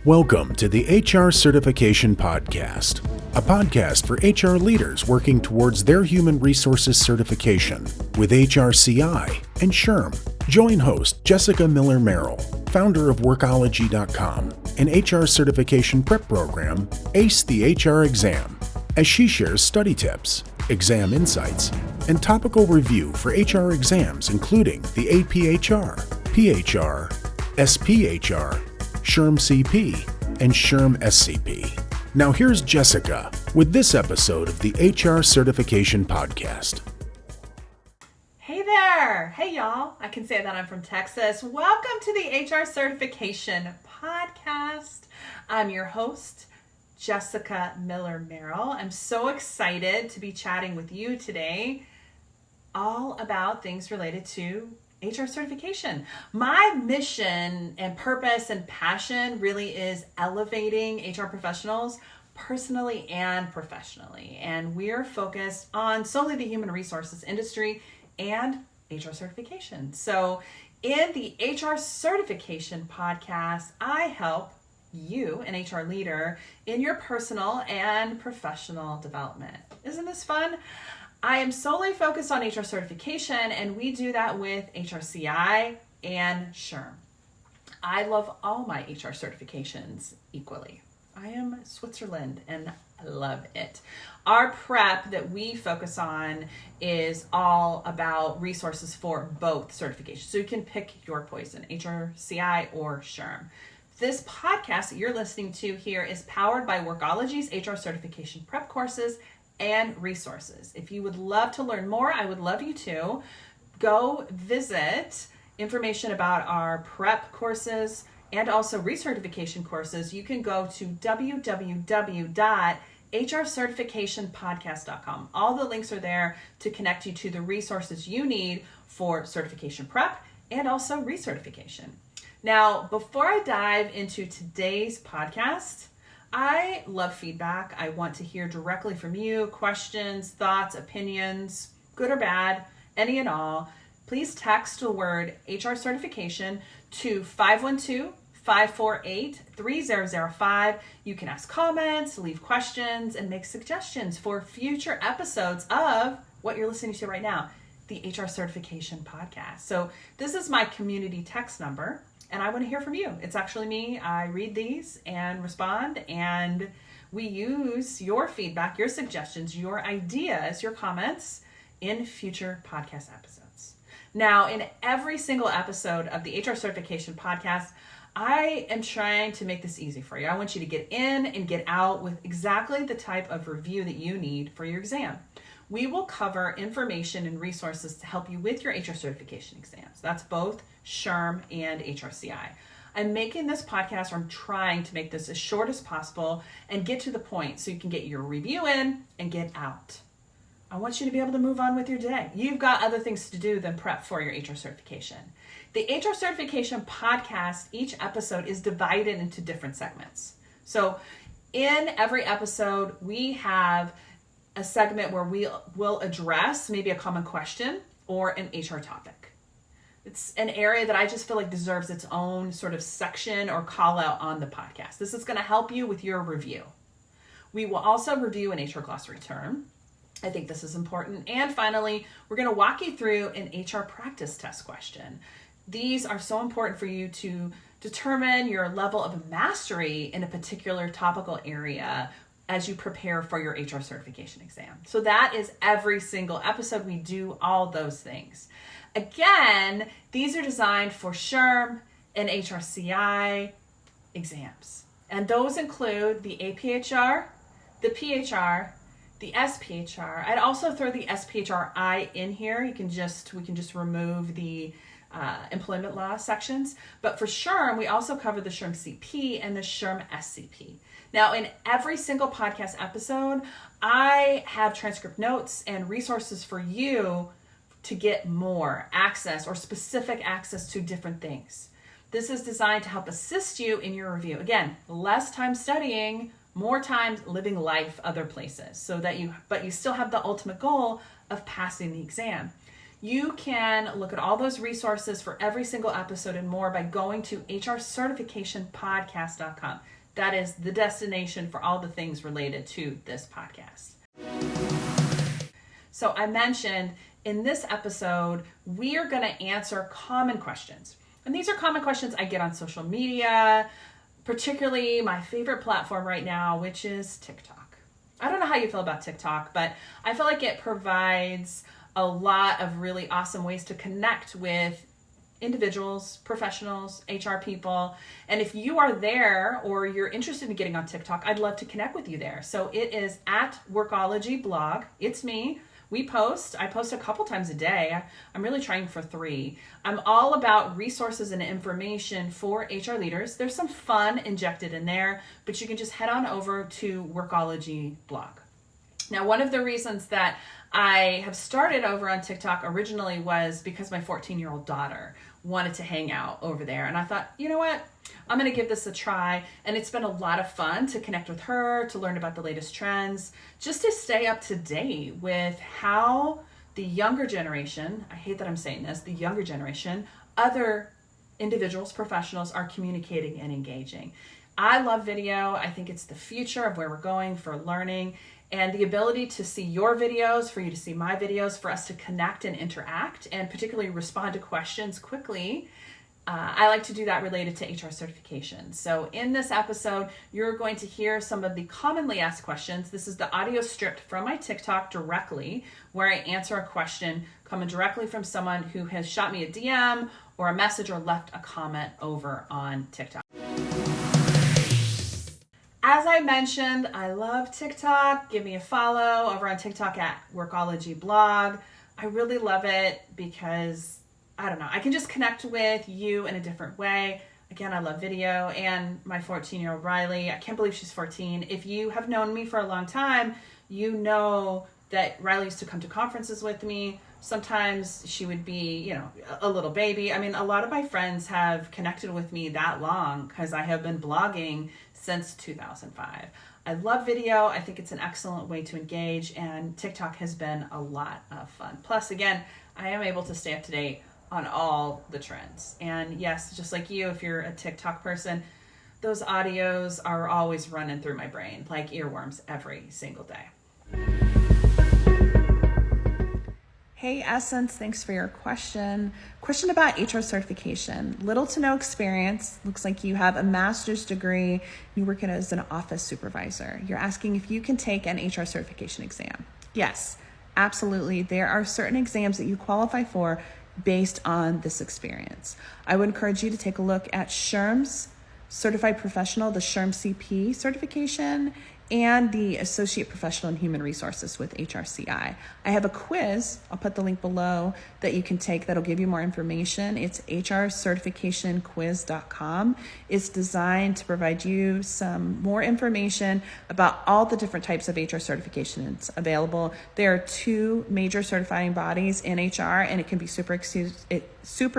Welcome to the HR Certification Podcast, a podcast for HR leaders working towards their human resources certification with HRCI and SHRM. Join host Jessica Miller-Merrill, founder of Workology.com, an HR certification prep program, Ace the HR Exam, as she shares study tips, exam insights, and topical review for HR exams including the APHR, PHR, SPHR, SHRM CP, and SHRM SCP. Now here's Jessica with this episode of the HR Certification Podcast. Hey there! Hey y'all! I can say that I'm from Texas. Welcome to the HR Certification Podcast. I'm your host, Jessica Miller-Merrill. I'm so excited to be chatting with you today all about things related to HR certification. My mission and purpose and passion really is elevating HR professionals personally and professionally. And we're focused on solely the human resources industry and HR certification. So in the HR Certification Podcast, I help you, an HR leader, in your personal and professional development. Isn't this fun? I am solely focused on HR certification, and we do that with HRCI and SHRM. I love all my HR certifications equally. I am Switzerland and I love it. Our prep that we focus on is all about resources for both certifications. So you can pick your poison, HRCI or SHRM. This podcast that you're listening to here is powered by Workology's HR certification prep courses and resources. If you would love to learn more, I would love you to go visit information about our prep courses and also recertification courses. You can go to www.hrcertificationpodcast.com. All the links are there to connect you to the resources you need for certification prep and also recertification. Now, before I dive into today's podcast, I love feedback. I want to hear directly from you, questions, thoughts, opinions, good or bad, any and all. Please text the word HR certification to 512-548-3005. You can ask comments, leave questions, and make suggestions for future episodes of what you're listening to right now, the HR Certification Podcast. So this is my community text number. And I want to hear from you. It's actually me. I read these and respond, and we use your feedback, your suggestions, your ideas, your comments in future podcast episodes. Now, in every single episode of the HR Certification Podcast, I am trying to make this easy for you. I want you to get in and get out with exactly the type of review that you need for your exam. We will cover information and resources to help you with your HR certification exams. That's both SHRM and HRCI. I'm making this podcast, or I'm trying to make this as short as possible and get to the point so you can get your review in and get out. I want you to be able to move on with your day. You've got other things to do than prep for your HR certification. The HR Certification Podcast, each episode is divided into different segments. So in every episode, we have a segment where we will address maybe a common question or an HR topic. It's an area that I just feel like deserves its own sort of section or call out on the podcast. This is going to help you with your review. We will also review an HR glossary term. I think this is important. And finally, we're going to walk you through an HR practice test question. These are so important for you to determine your level of mastery in a particular topical area as you prepare for your HR certification exam. So that is every single episode. We do all those things. Again, these are designed for SHRM and HRCI exams. And those include the APHR, the PHR, the SPHR. I'd also throw the SPHRI in here. We can just remove the employment law sections. But for SHRM, we also cover the SHRM CP and the SHRM SCP. Now, in every single podcast episode, I have transcript notes and resources for you to get more access or specific access to different things. This is designed to help assist you in your review. Again, less time studying, more time living life other places, but you still have the ultimate goal of passing the exam. You can look at all those resources for every single episode and more by going to HRCertificationpodcast.com. That is the destination for all the things related to this podcast. So I mentioned in this episode, we are going to answer common questions. And these are common questions I get on social media, particularly my favorite platform right now, which is TikTok. I don't know how you feel about TikTok, but I feel like it provides a lot of really awesome ways to connect with individuals, professionals, HR people. And if you are there or you're interested in getting on TikTok, I'd love to connect with you there. So it is at Workology blog. It's me. I post a couple times a day. I'm really trying for 3. I'm all about resources and information for HR leaders. There's some fun injected in there, but you can just head on over to Workology blog. Now, one of the reasons that I have started over on TikTok originally was because my 14-year-old daughter wanted to hang out over there. And I thought, you know what? I'm going to give this a try. And it's been a lot of fun to connect with her, to learn about the latest trends, just to stay up to date with how the younger generation, I hate that I'm saying this, the younger generation, other individuals, professionals are communicating and engaging. I love video. I think it's the future of where we're going for learning. And the ability to see your videos, for you to see my videos, for us to connect and interact, and particularly respond to questions quickly. I like to do that related to HR certification. So in this episode, you're going to hear some of the commonly asked questions. This is the audio stripped from my TikTok directly, where I answer a question coming directly from someone who has shot me a DM or a message or left a comment over on TikTok. As I mentioned, I love TikTok. Give me a follow over on TikTok at Workology blog. I really love it because, I don't know, I can just connect with you in a different way. Again, I love video, and my 14-year-old Riley, I can't believe she's 14. If you have known me for a long time, you know that Riley used to come to conferences with me. Sometimes she would be, a little baby. I mean, a lot of my friends have connected with me that long because I have been blogging since 2005. I love video. I think it's an excellent way to engage, and TikTok has been a lot of fun. Plus, again, I am able to stay up to date on all the trends. And yes, just like you, if you're a TikTok person, those audios are always running through my brain like earworms every single day. Hey Essence, thanks for your question. Question about HR certification. Little to no experience. Looks like you have a master's degree. You work as an office supervisor. You're asking if you can take an HR certification exam. Yes, absolutely. There are certain exams that you qualify for based on this experience. I would encourage you to take a look at SHRM's Certified Professional, the SHRM CP certification, and the Associate Professional in Human Resources with HRCI. I have a quiz, I'll put the link below, that you can take that'll give you more information. It's HRCertificationquiz.com. It's designed to provide you some more information about all the different types of HR certifications available. There are 2 major certifying bodies in HR, and it can be super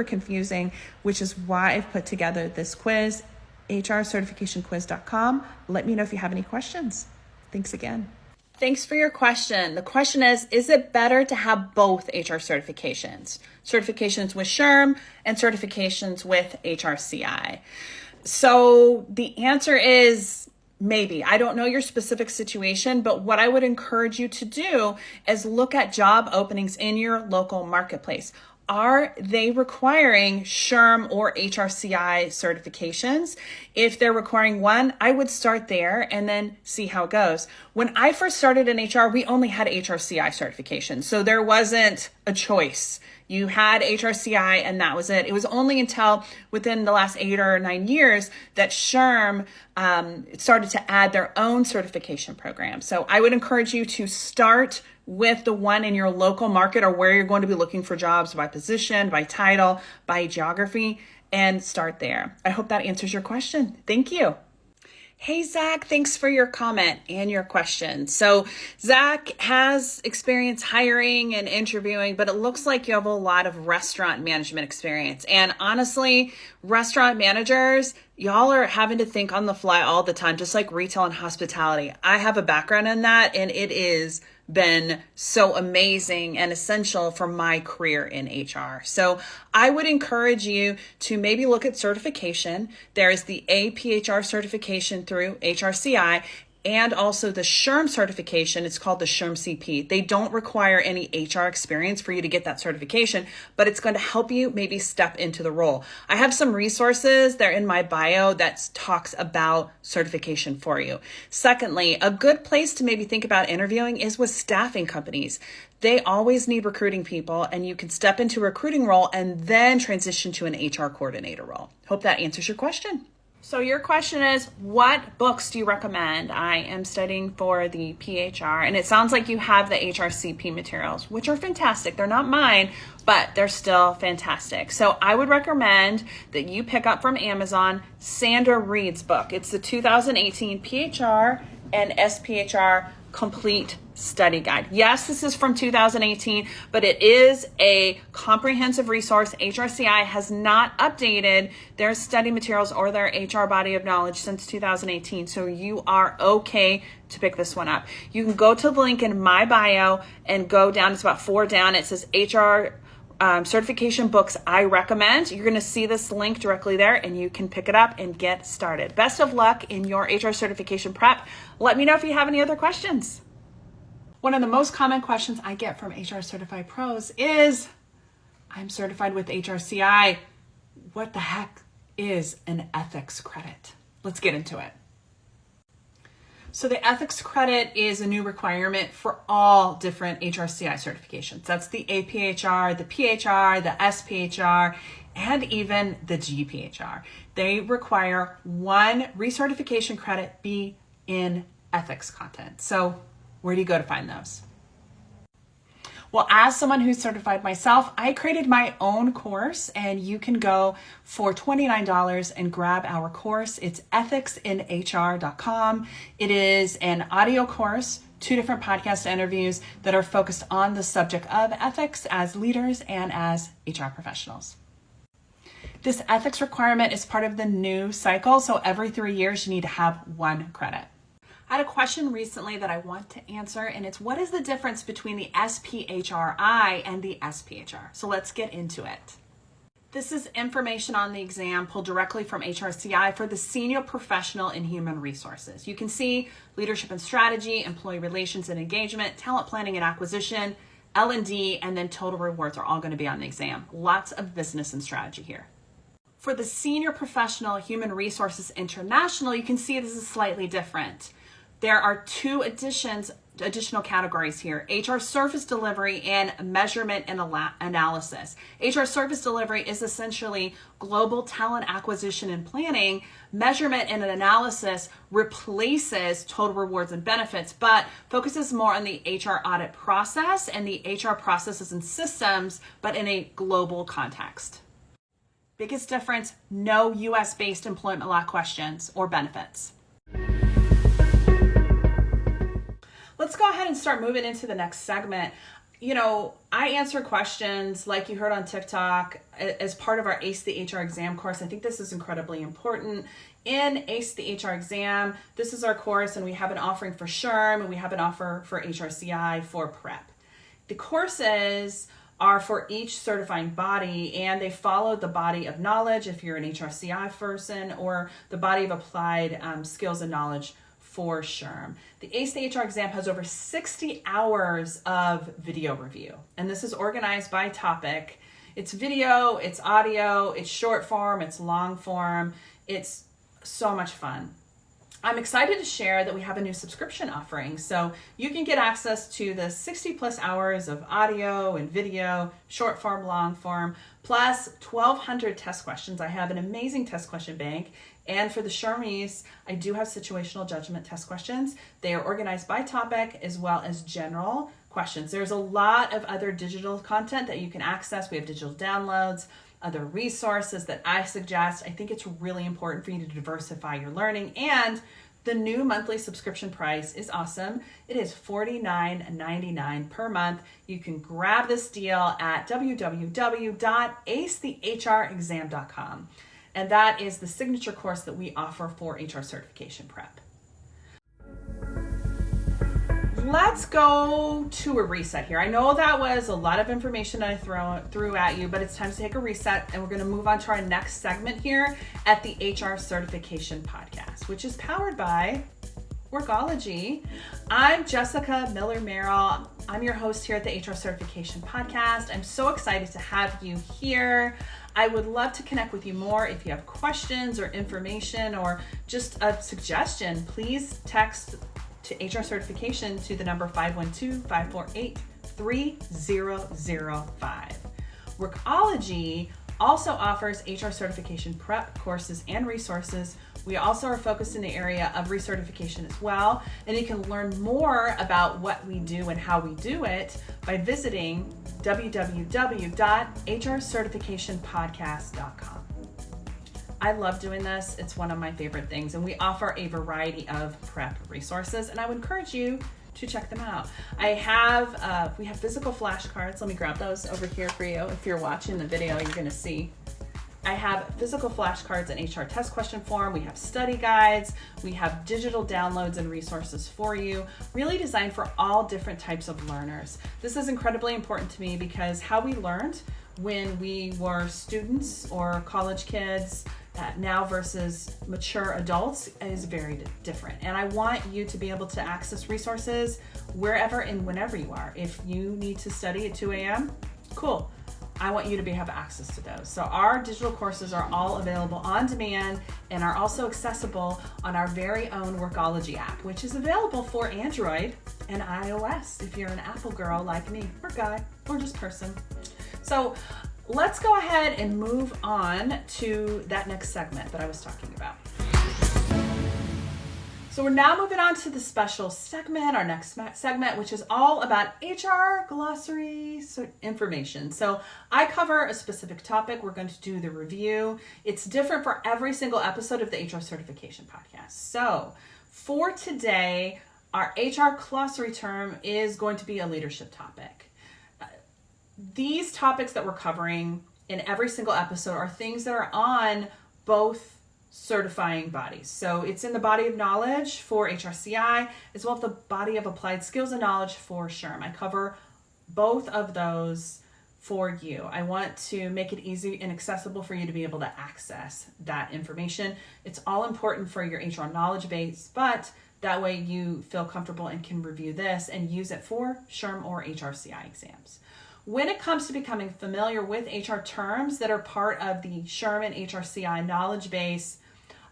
confusing, which is why I've put together this quiz. HRCertificationquiz.com. Let me know if you have any questions. Thanks again. Thanks for your question. The question is it better to have both HR certifications? Certifications with SHRM and certifications with HRCI. So the answer is maybe. I don't know your specific situation, but what I would encourage you to do is look at job openings in your local marketplace. Are they requiring SHRM or HRCI certifications? If they're requiring one, I would start there and then see how it goes. When I first started in HR, we only had HRCI certification. So there wasn't a choice. You had HRCI and that was it. It was only until within the last 8 or 9 years that SHRM started to add their own certification program. So I would encourage you to start with the one in your local market or where you're going to be looking for jobs by position, by title, by geography, and start there. I hope that answers your question. Thank you. Hey, Zach, thanks for your comment and your question. So Zach has experience hiring and interviewing, but it looks like you have a lot of restaurant management experience. And honestly, restaurant managers, y'all are having to think on the fly all the time, just like retail and hospitality. I have a background in that, and it is been so amazing and essential for my career in HR. So I would encourage you to maybe look at certification. There is the APHR certification through HRCI, and also the SHRM certification. It's called the SHRM CP. They don't require any HR experience for you to get that certification, but it's going to help you maybe step into the role. I have some resources there in my bio that talks about certification for you. Secondly, a good place to maybe think about interviewing is with staffing companies. They always need recruiting people, and you can step into a recruiting role and then transition to an HR coordinator role. Hope that answers your question. So your question is, what books do you recommend? I am studying for the PHR, and it sounds like you have the HRCP materials, which are fantastic. They're not mine, but they're still fantastic. So I would recommend that you pick up from Amazon Sandra Reed's book. It's the 2018 PHR and SPHR Complete Study Guide. Yes, this is from 2018, but it is a comprehensive resource. HRCI has not updated their study materials or their HR body of knowledge since 2018, so you are okay to pick this one up. You can go to the link in my bio and go down. It's about 4 down. It says HR certification books I recommend. You're going to see this link directly there, and you can pick it up and get started. Best of luck in your HR certification prep. Let me know if you have any other questions. One of the most common questions I get from HR Certified Pros is, I'm certified with HRCI. What the heck is an ethics credit? Let's get into it. So the ethics credit is a new requirement for all different HRCI certifications. That's the APHR, the PHR, the SPHR, and even the GPHR. They require one recertification credit be in ethics content. So where do you go to find those? Well, as someone who's certified myself, I created my own course, and you can go for $29 and grab our course. It's ethicsinhr.com. It is an audio course, 2 different podcast interviews that are focused on the subject of ethics as leaders and as HR professionals. This ethics requirement is part of the new cycle, so every 3 years you need to have 1 credit. I had a question recently that I want to answer, and it's, what is the difference between the SPHRI and the SPHR? So let's get into it. This is information on the exam pulled directly from HRCI for the senior professional in human resources. You can see leadership and strategy, employee relations and engagement, talent planning and acquisition, L&D, and then total rewards are all going to be on the exam. Lots of business and strategy here. For the senior professional human resources international, you can see this is slightly different. There are 2 additional categories here: HR service delivery and measurement and analysis. HR service delivery is essentially global talent acquisition and planning. Measurement and analysis replaces total rewards and benefits, but focuses more on the HR audit process and the HR processes and systems, but in a global context. Biggest difference, no US-based employment law questions or benefits. Let's go ahead and start moving into the next segment. You know, I answer questions like you heard on TikTok as part of our Ace the HR exam course. I think this is incredibly important. In Ace the HR exam, this is our course, and we have an offering for SHRM, and we have an offer for HRCI for prep. The courses are for each certifying body, and they follow the body of knowledge if you're an HRCI person, or the body of applied skills and knowledge for SHRM. The Ace the HR exam has over 60 hours of video review, and this is organized by topic. It's video, it's audio, it's short form, it's long form. It's so much fun. I'm excited to share that we have a new subscription offering. So you can get access to the 60 plus hours of audio and video, short form, long form, plus 1,200 test questions. I have an amazing test question bank. And for the SHRMies, I do have situational judgment test questions. They are organized by topic as well as general questions. There's a lot of other digital content that you can access. We have digital downloads, other resources that I suggest. I think it's really important for you to diversify your learning. And the new monthly subscription price is awesome. It is $49.99 per month. You can grab this deal at www.acethehrexam.com. And that is the signature course that we offer for HR certification prep. let's go to a reset here. I know that was a lot of information I threw at you, but it's time to take a reset, and we're going to move on to our next segment here at the HR Certification Podcast, which is powered by Workology. I'm Jessica Miller-Merrill. I'm your host here at the HR Certification Podcast. I'm so excited to have you here. I would love to connect with you more. If you have questions or information or just a suggestion, please text to HR Certification to the number 512-548-3005. Workology also offers HR certification prep courses and resources. We also are focused in the area of recertification as well, and you can learn more about what we do and how we do it by visiting www.hrcertificationpodcast.com. I love doing this. It's one of my favorite things, and we offer a variety of prep resources, and I would encourage you to check them out. We have physical flashcards. Let me grab those over here for you. If you're watching the video, you're going to see. I have physical flashcards and HR test question form. We have study guides. We have digital downloads and resources for you, really designed for all different types of learners. This is incredibly important to me because how we learned when we were students or college kids now versus mature adults is very different. And I want you to be able to access resources wherever and whenever you are. If you need to study at 2 a.m., cool. I want you to have access to those. So our digital courses are all available on demand and are also accessible on our very own Workology app, which is available for Android and iOS if you're an Apple girl like me, or guy, or just person. So let's go ahead and move on to that next segment that I was talking about. So we're now moving on to the special segment, our next segment, which is all about HR glossary information. So I cover a specific topic. We're going to do the review. It's different for every single episode of the HR Certification Podcast. So for today, our HR glossary term is going to be a leadership topic. These topics that we're covering in every single episode are things that are on both certifying bodies. So it's in the body of knowledge for HRCI as well as the body of applied skills and knowledge for SHRM. I cover both of those for you. I want to make it easy and accessible for you to be able to access that information. It's all important for your HR knowledge base, but that way you feel comfortable and can review this and use it for SHRM or HRCI exams. When it comes to becoming familiar with HR terms that are part of the SHRM and HRCI knowledge base,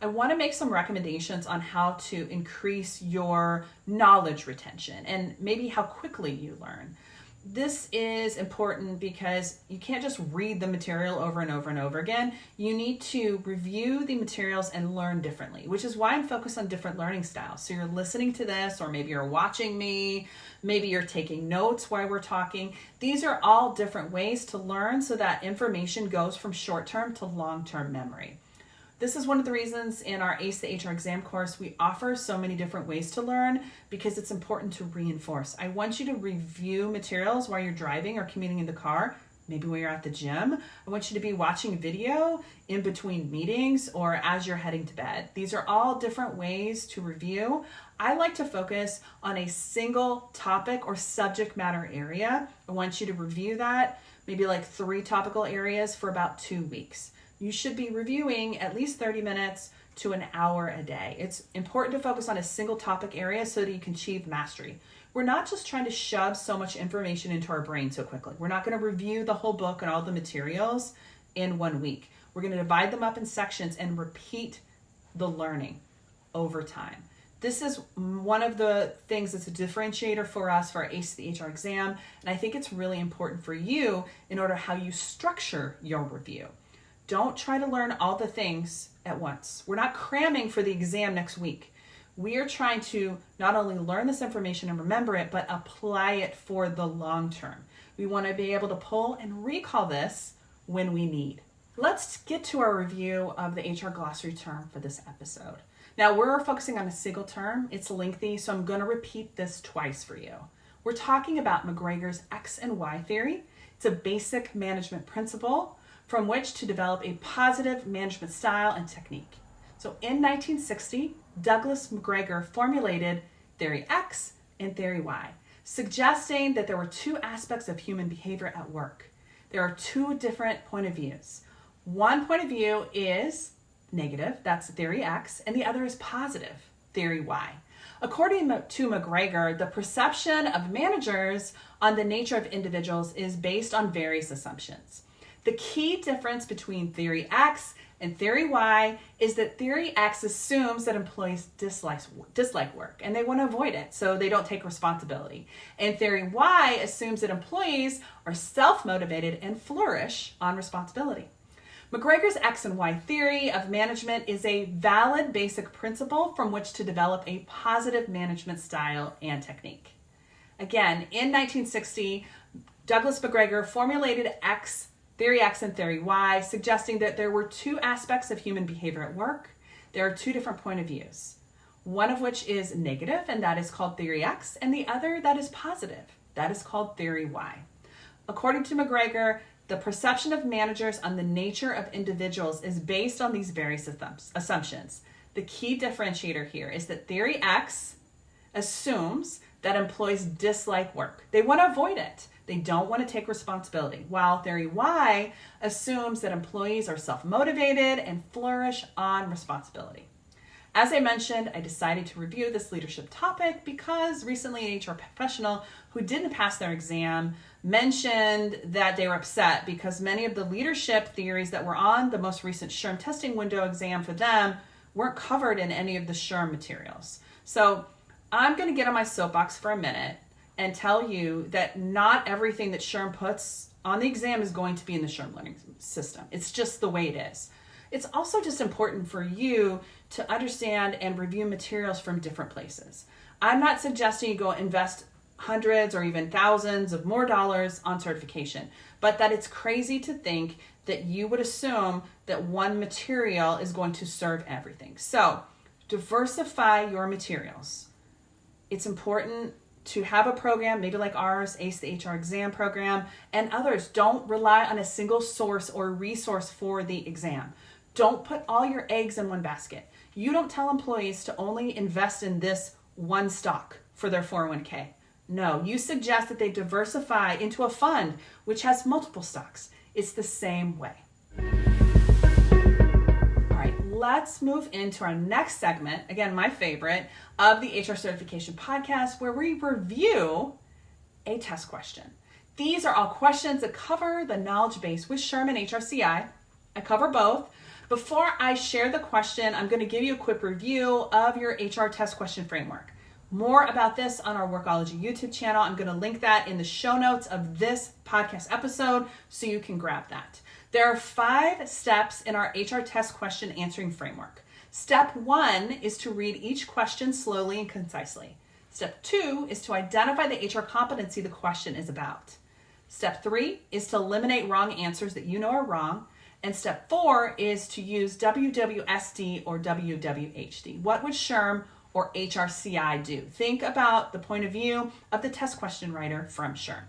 I want to make some recommendations on how to increase your knowledge retention and maybe how quickly you learn. This is important because you can't just read the material over and over and over again. You need to review the materials and learn differently, which is why I'm focused on different learning styles. So you're listening to this, or maybe you're watching me, maybe you're taking notes while we're talking. These are all different ways to learn so that information goes from short-term to long-term memory. This is one of the reasons in our ACE the HR exam course, we offer so many different ways to learn because it's important to reinforce. I want you to review materials while you're driving or commuting in the car, maybe when you're at the gym. I want you to be watching video in between meetings or as you're heading to bed. These are all different ways to review. I like to focus on a single topic or subject matter area. I want you to review that, maybe like 3 topical areas for about 2 weeks. You should be reviewing at least 30 minutes to an hour a day. It's important to focus on a single topic area so that you can achieve mastery. We're not just trying to shove so much information into our brain so quickly. We're not going to review the whole book and all the materials in 1 week. We're going to divide them up in sections and repeat the learning over time. This is one of the things that's a differentiator for us for our ACE the HR exam, and I think it's really important for you in order how you structure your review. Don't try to learn all the things at once. We're not cramming for the exam next week. We are trying to not only learn this information and remember it, but apply it for the long term. We want to be able to pull and recall this when we need. Let's get to our review of the HR glossary term for this episode. Now we're focusing on a single term. It's lengthy, so I'm going to repeat this twice for you. We're talking about McGregor's X and Y theory. It's a basic management principle from which to develop a positive management style and technique. So in 1960, Douglas McGregor formulated Theory X and theory Y, suggesting that there were two aspects of human behavior at work. There are two different point of views. One point of view is negative, that's theory X, and the other is positive, theory Y. According to McGregor, the perception of managers on the nature of individuals is based on various assumptions. The key difference between theory X and theory Y is that theory X assumes that employees dislike work and they want to avoid it, so they don't take responsibility. And theory Y assumes that employees are self-motivated and flourish on responsibility. McGregor's X and Y theory of management is a valid basic principle from which to develop a positive management style and technique. Again, in 1960, Douglas McGregor formulated theory X and theory Y, suggesting that there were two aspects of human behavior at work. There are two different point of views, one of which is negative, and that is called theory X, and the other that is positive, that is called theory Y. According to McGregor, the perception of managers on the nature of individuals is based on these various assumptions. The key differentiator here is that theory X assumes that employees dislike work. They want to avoid it. They don't want to take responsibility, while theory Y assumes that employees are self-motivated and flourish on responsibility. As I mentioned, I decided to review this leadership topic because recently an HR professional who didn't pass their exam mentioned that they were upset because many of the leadership theories that were on the most recent SHRM testing window exam for them weren't covered in any of the SHRM materials. So I'm going to get on my soapbox for a minute and tell you that not everything that SHRM puts on the exam is going to be in the SHRM learning system. It's just the way it is. It's also just important for you to understand and review materials from different places. I'm not suggesting you go invest hundreds or even thousands of more dollars on certification, but that it's crazy to think that you would assume that one material is going to serve everything. So diversify your materials. It's important to have a program, maybe like ours, ACE the HR exam program, and others. Don't rely on a single source or resource for the exam. Don't put all your eggs in one basket. You don't tell employees to only invest in this one stock for their 401k. No, you suggest that they diversify into a fund which has multiple stocks. It's the same way. All right, let's move into our next segment, again, my favorite, of the HR Certification Podcast, where we review a test question. These are all questions that cover the knowledge base with SHRM and HRCI. I cover both. Before I share the question, I'm going to give you a quick review of your HR test question framework. More about this on our Workology YouTube channel. I'm going to link that in the show notes of this podcast episode so you can grab that. There are 5 steps in our HR test question answering framework. Step 1 is to read each question slowly and concisely. Step 2 is to identify the HR competency the question is about. Step 3 is to eliminate wrong answers that you know are wrong. And step 4 is to use WWSD or WWHD. What would SHRM or HRCI do? Think about the point of view of the test question writer from SHRM.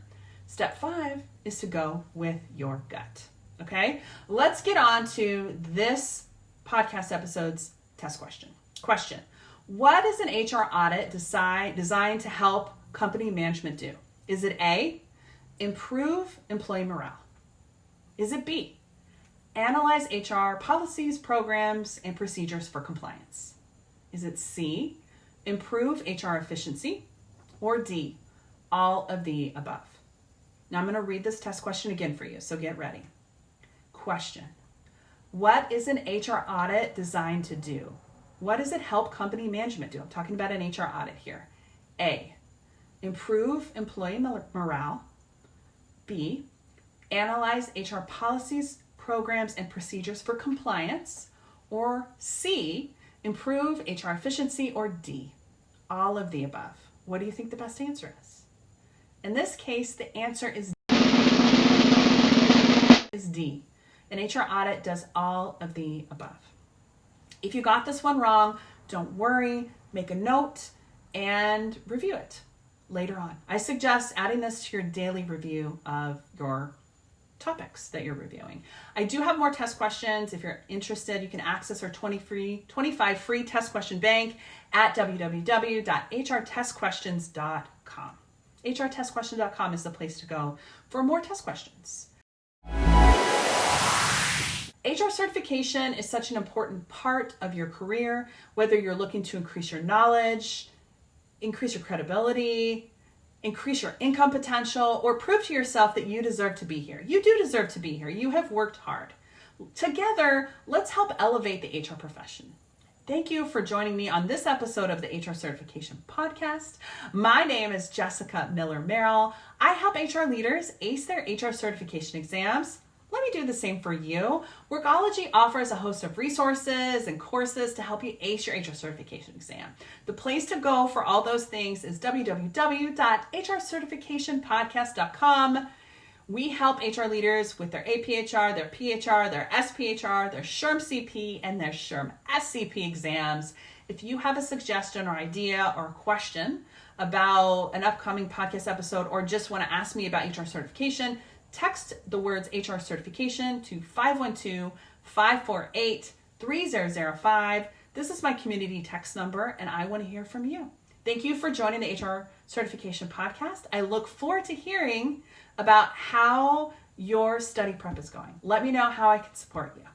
Step 5 is to go with your gut. Okay, let's get on to this podcast episode's test question. Question: what is an HR audit designed to help company management do? Is it A, improve employee morale? Is it B, analyze HR policies, programs, and procedures for compliance? Is it C, improve HR efficiency? Or D, all of the above? Now I'm going to read this test question again for you, so get ready. Question: what is an HR audit designed to do? What does it help company management do? I'm talking about an HR audit here. A, improve employee morale. B, analyze HR policies, programs, and procedures for compliance. Or C, improve HR efficiency. Or D, all of the above. What do you think the best answer is? In this case, the answer is D. An HR audit does all of the above. If you got this one wrong, don't worry, make a note and review it later on. I suggest adding this to your daily review of your topics that you're reviewing. I do have more test questions. If you're interested, you can access our 25 free test question bank at www.hrtestquestions.com. hrtestquestions.com is the place to go for more test questions. HR certification is such an important part of your career, whether you're looking to increase your knowledge, increase your credibility, increase your income potential, or prove to yourself that you deserve to be here. You do deserve to be here. You have worked hard. Together, let's help elevate the HR profession. Thank you for joining me on this episode of the HR Certification Podcast. My name is Jessica Miller-Merrill. I help HR leaders ace their HR certification exams. Let me do the same for you. Workology offers a host of resources and courses to help you ace your HR certification exam. The place to go for all those things is www.hrcertificationpodcast.com. We help HR leaders with their APHR, their PHR, their SPHR, their SHRM CP, and their SHRM SCP exams. If you have a suggestion or idea or question about an upcoming podcast episode or just want to ask me about HR certification, text the words HR certification to 512-548-3005. This is my community text number, and I want to hear from you. Thank you for joining the HR Certification Podcast. I look forward to hearing about how your study prep is going. Let me know how I can support you.